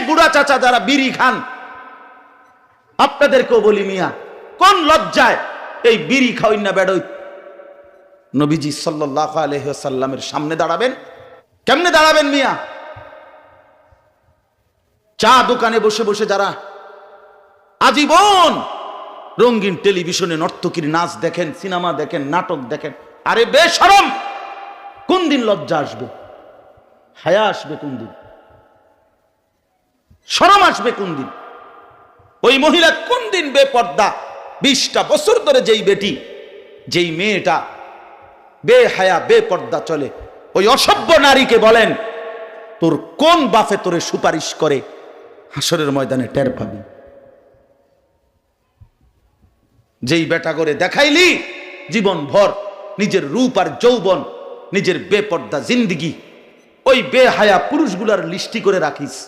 বুড়া চাচা যারা বিড়ি খান, আপনাদেরকেও বলি মিয়া, কোন লজ্জায় এই বিড়ি খাওয়াই না বেড়ই নবীজি সাল্লাল্লাহু আলাইহি ওয়াসাল্লামের সামনে দাঁড়াবেন? কেমনে দাঁড়াবেন মিয়া? চা দোকানে বসে বসে যারা আজীবন রঙিন টেলিভিশনে নর্তকীর নাচ দেখেন, সিনেমা দেখেন, নাটক দেখেন, আরে বেশরম, কোন দিন লজ্জা আসবে, হায়া আসবে কোন দিন, শরম আসবে কোন দিন? ওই মহিলা কোন দিন বেপর্দা? 20টা বছর ধরে যেই বেটি, যেই মেয়েটা বেহায়া বেপর্দা চলে, ওই অসভ্য নারীকে বলেন তোর কোন বাপে তোরে সুপারিশ করে? হাসরের ময়দানে টের পাবি। যেই বেটা করে দেখাইলি জীবন ভর নিজের রূপ আর যৌবন, নিজের বেপর্দা জিন্দিগি, ওই বেহায়া পুরুষগুলার লিস্টি করে রাখিস।